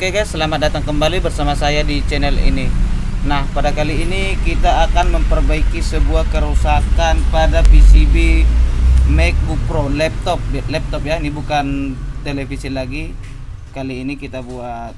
Oke guys, selamat datang kembali bersama saya di channel ini. Nah, pada kali ini kita akan memperbaiki sebuah kerusakan pada PCB MacBook Pro, laptop ya. Ini bukan televisi lagi. Kali ini kita buat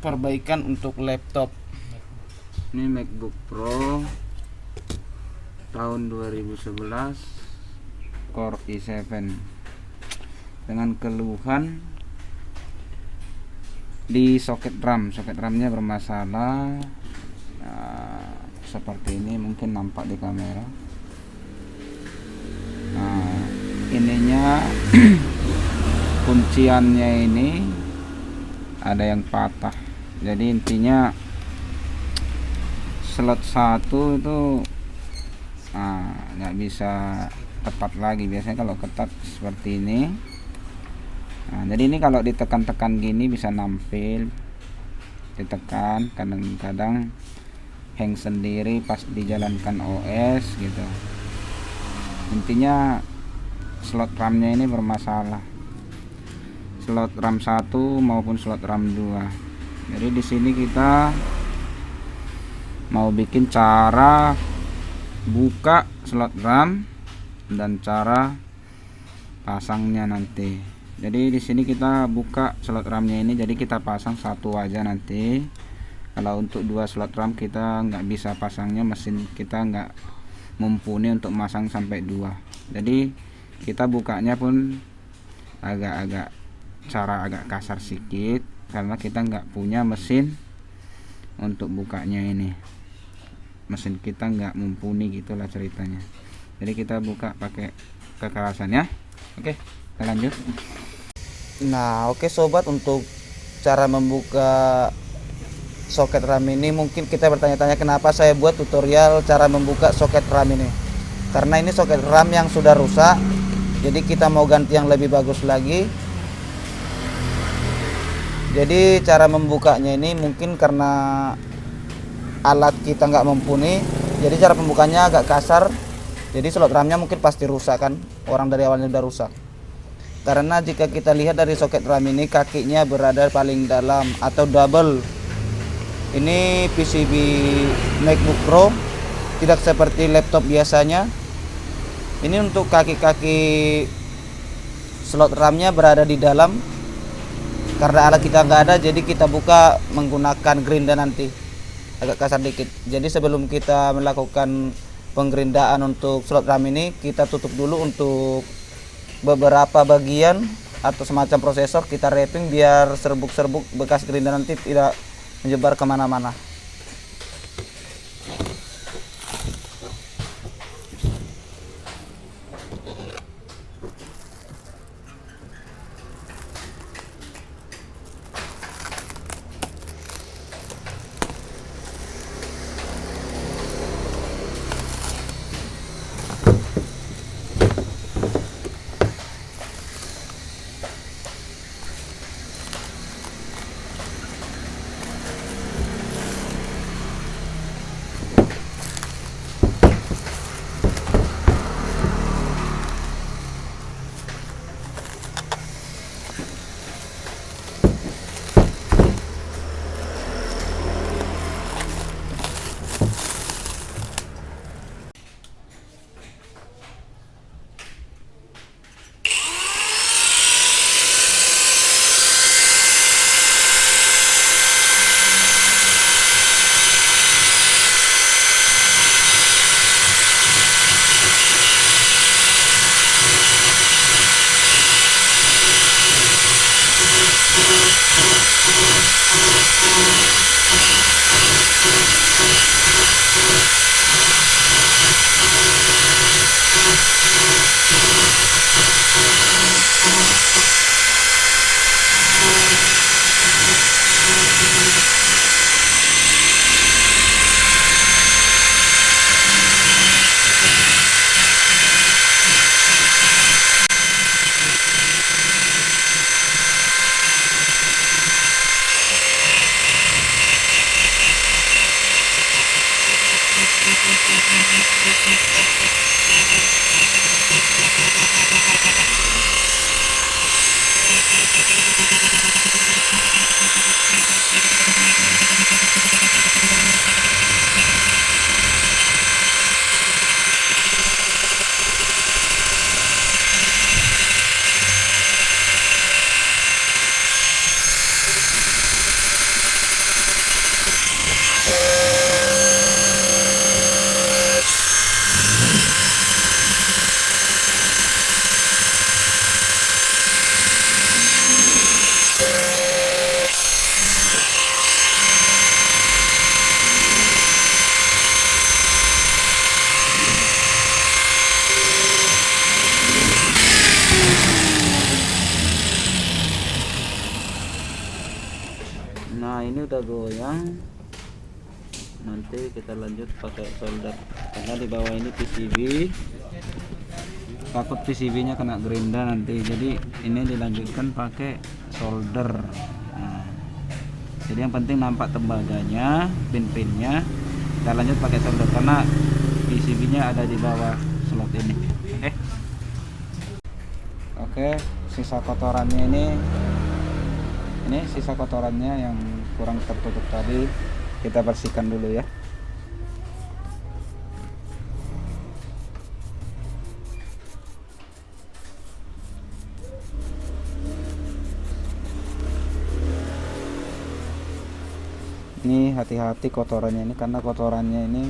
perbaikan untuk laptop. Ini MacBook Pro tahun 2011 Core i7 dengan keluhan di soket ramnya bermasalah. Seperti ini, mungkin nampak di kamera. Nah, ininya kunciannya ini ada yang patah. Jadi intinya slot 1 itu nggak bisa tepat lagi. Biasanya kalau ketat seperti ini. Nah, jadi ini kalau ditekan-tekan gini bisa nampil, ditekan, kadang-kadang hang sendiri pas dijalankan OS gitu. Intinya slot RAM-nya ini bermasalah, slot RAM 1 maupun slot RAM 2. Jadi di sini kita mau bikin cara buka slot RAM dan cara pasangnya nanti. Jadi di sini kita buka slot RAM-nya ini, jadi kita pasang satu aja nanti. Kalau untuk 2 slot RAM kita nggak bisa pasangnya, mesin kita nggak mumpuni untuk masang sampai 2. Jadi kita bukanya pun agak kasar sedikit karena kita nggak punya mesin untuk bukanya ini. Mesin kita nggak mumpuni, gitulah ceritanya. Jadi kita buka pakai kekerasannya. Oke, kita lanjut. Nah, oke sobat, untuk cara membuka soket RAM ini mungkin kita bertanya-tanya kenapa saya buat tutorial cara membuka soket RAM ini. Karena ini soket RAM yang sudah rusak, jadi kita mau ganti yang lebih bagus lagi. Jadi cara membukanya ini mungkin karena alat kita nggak mumpuni, jadi cara pembukanya agak kasar. Jadi slot RAM-nya mungkin pasti rusak kan, orang dari awalnya udah rusak. Karena jika kita lihat dari soket RAM ini, kakinya berada paling dalam atau double. Ini PCB MacBook Pro, tidak seperti laptop biasanya. Ini untuk kaki-kaki slot RAM-nya berada di dalam. Karena alat kita nggak ada, jadi kita buka menggunakan gerinda nanti. Agak kasar dikit. Jadi sebelum kita melakukan penggerindaan untuk slot RAM ini, kita tutup dulu untuk beberapa bagian atau semacam prosesor, kita wrapping biar serbuk-serbuk bekas gerinda nanti tidak menyebar kemana-mana. udah goyang, nanti kita lanjut pakai solder karena di bawah ini PCB, takut PCB nya kena gerinda nanti, jadi ini dilanjutkan pakai solder. Nah, jadi yang penting nampak tembaganya, pin-pinnya, kita lanjut pakai solder karena PCB nya ada di bawah slot ini. Oke, sisa kotorannya ini sisa kotorannya yang kurang tertutup tadi kita bersihkan dulu ya. Ini hati-hati kotorannya ini karena kotorannya ini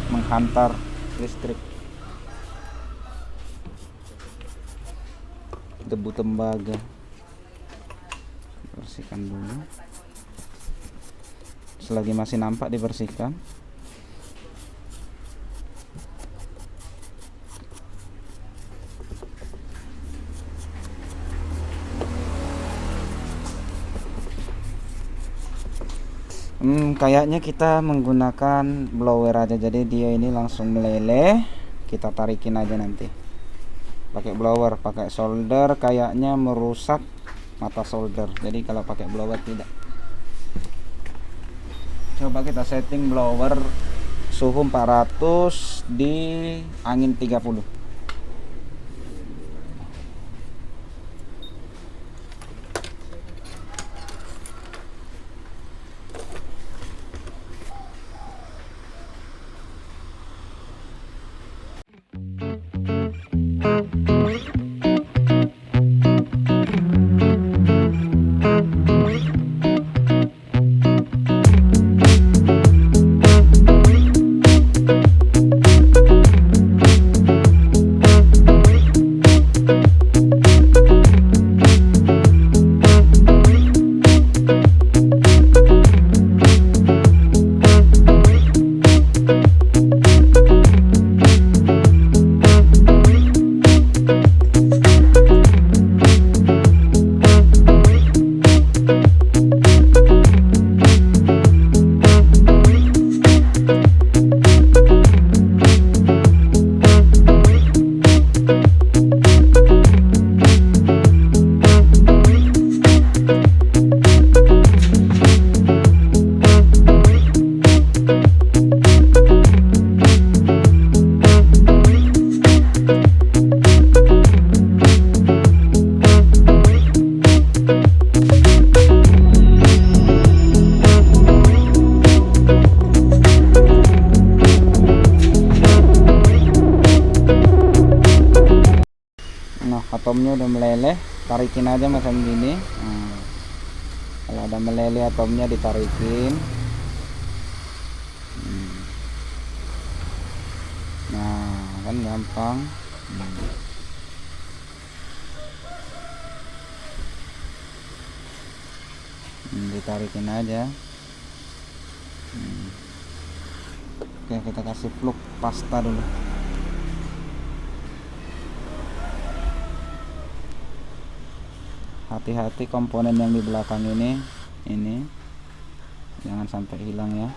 menghantar listrik, debu tembaga. Bersihkan dulu, selagi masih nampak dibersihkan. Kayaknya kita menggunakan blower aja, jadi dia ini langsung meleleh. Kita tarikin aja nanti pakai blower. Pakai solder kayaknya merusak mata solder, jadi kalau pakai blower tidak. Coba kita setting blower suhu 400 di angin 30. Atomnya udah meleleh, tarikin aja macam gini. Nah, kalau ada meleleh atomnya ditarikin. Nah, kan gampang. Ditarikin aja. Oke, kita kasih fluk pasta dulu. Hati-hati komponen yang di belakang ini jangan sampai hilang ya.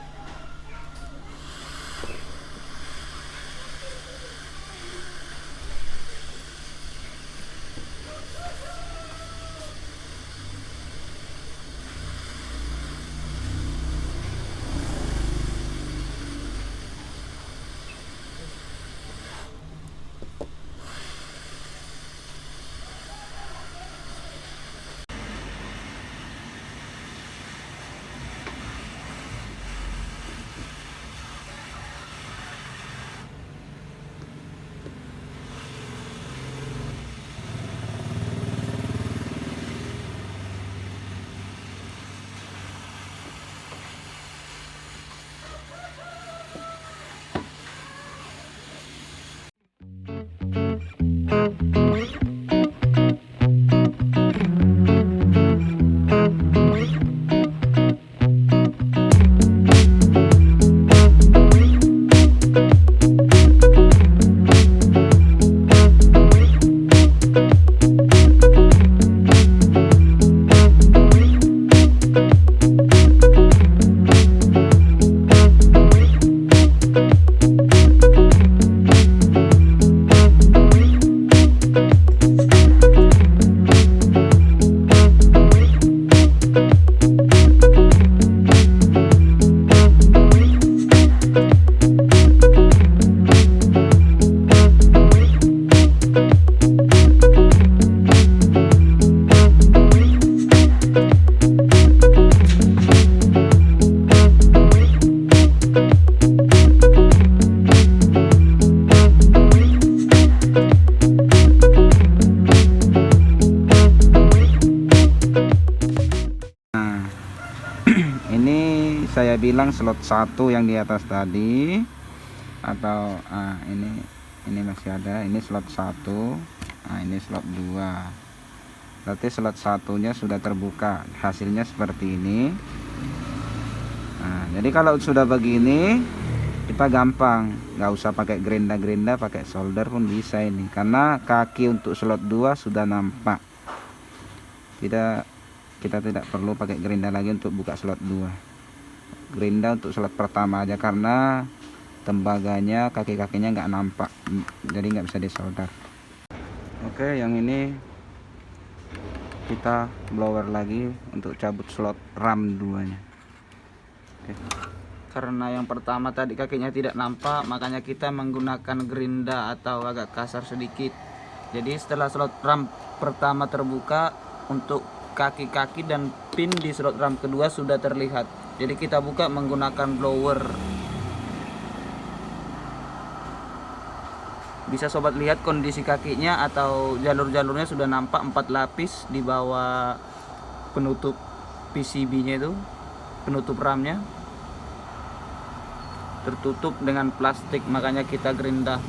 saya bilang slot 1 yang di atas tadi, atau ini masih ada, ini slot 1, nah ini slot 2. Berarti slot satunya sudah terbuka, hasilnya seperti ini. Nah, jadi kalau sudah begini kita gampang, nggak usah pakai gerinda-gerinda, pakai solder pun bisa ini, karena kaki untuk slot 2 sudah nampak. Kita tidak perlu pakai gerinda lagi untuk buka slot 2. Gerinda untuk slot pertama aja, karena tembaganya, kaki-kakinya nggak nampak, jadi nggak bisa disolder. Oke, yang ini kita blower lagi untuk cabut slot RAM 2 nya. Oke. Karena yang pertama tadi kakinya tidak nampak, makanya kita menggunakan gerinda atau agak kasar sedikit. Jadi setelah slot RAM pertama terbuka, untuk kaki-kaki dan pin di slot RAM kedua sudah terlihat. Jadi kita buka menggunakan blower. Bisa sobat lihat kondisi kakinya atau jalur-jalurnya sudah nampak 4 lapis di bawah penutup PCB-nya itu, penutup RAM-nya tertutup dengan plastik, makanya kita gerinda.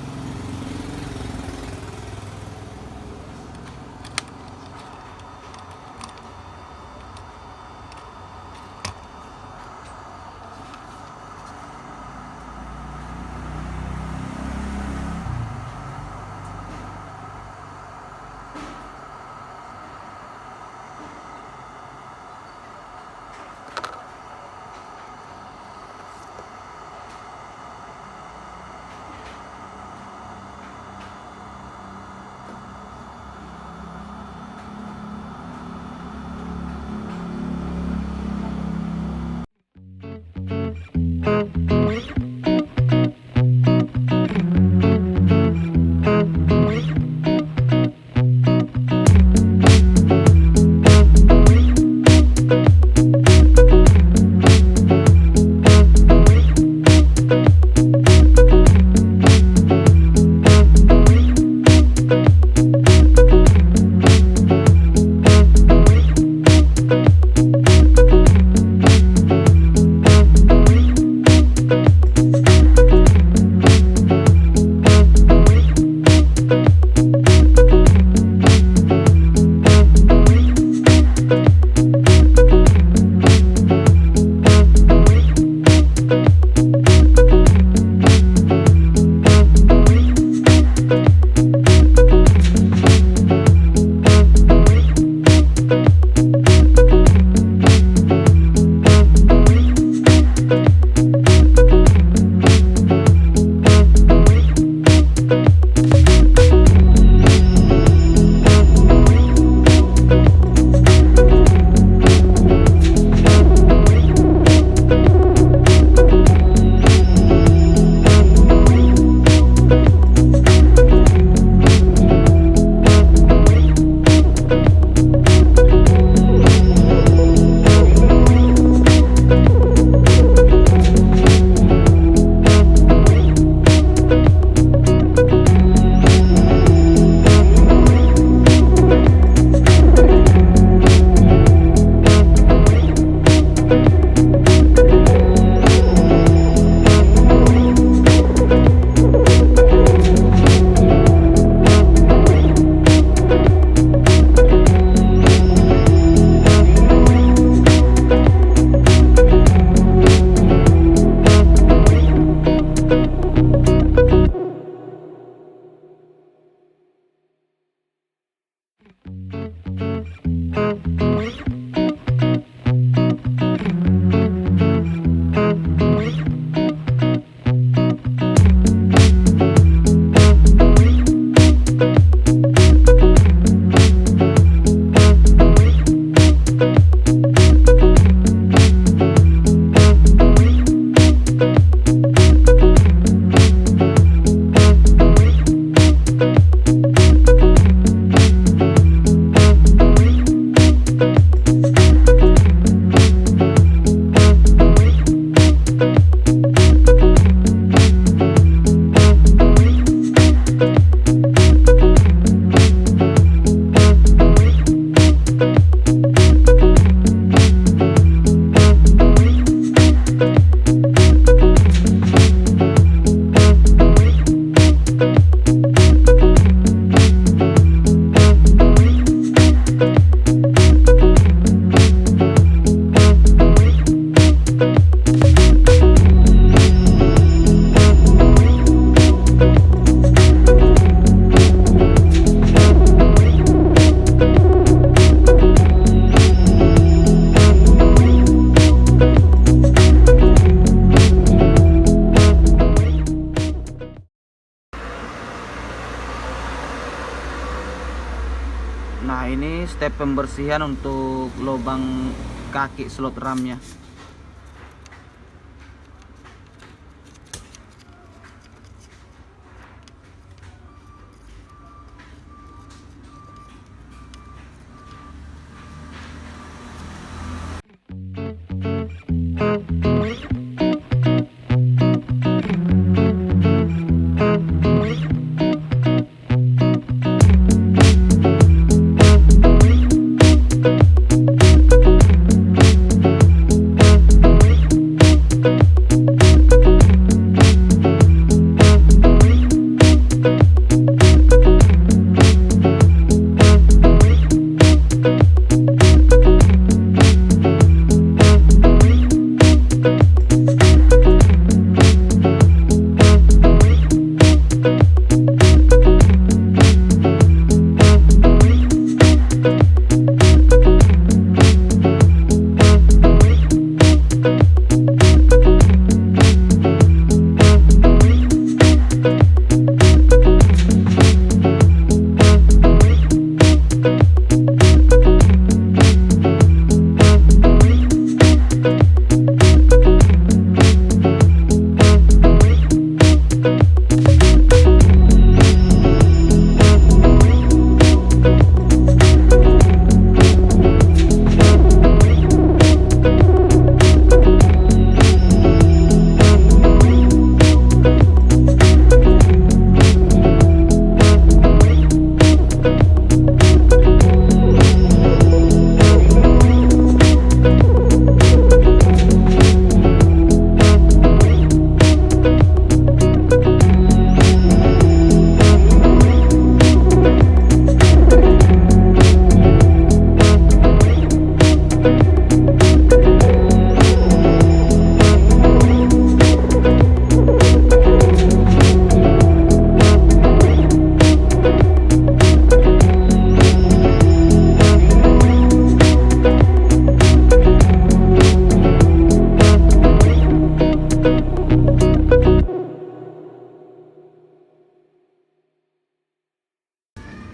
ini step pembersihan untuk lubang kaki slot RAM-nya.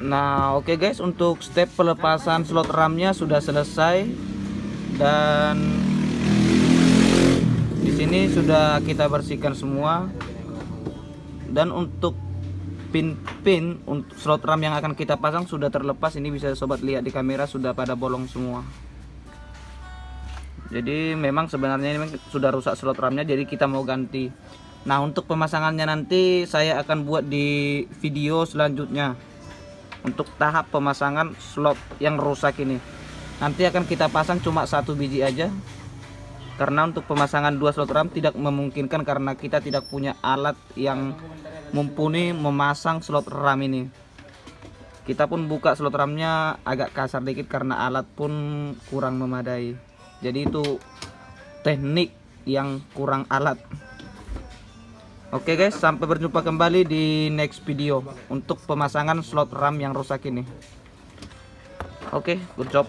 Nah, oke guys, untuk step pelepasan slot RAM-nya sudah selesai, dan di sini sudah kita bersihkan semua. Dan untuk pin-pin untuk slot RAM yang akan kita pasang sudah terlepas. Ini bisa sobat lihat di kamera, sudah pada bolong semua. Jadi memang sebenarnya ini sudah rusak slot RAM-nya, jadi kita mau ganti. Nah, untuk pemasangannya nanti saya akan buat di video selanjutnya. Untuk tahap pemasangan slot yang rusak ini, nanti akan kita pasang cuma 1 biji aja, karena untuk pemasangan 2 slot RAM tidak memungkinkan karena kita tidak punya alat yang mumpuni memasang slot RAM ini. Kita pun buka slot RAM-nya agak kasar dikit karena alat pun kurang memadai. Jadi itu teknik yang kurang alat. Oke guys, sampai berjumpa kembali di next video untuk pemasangan slot RAM yang rusak ini. Oke, good job.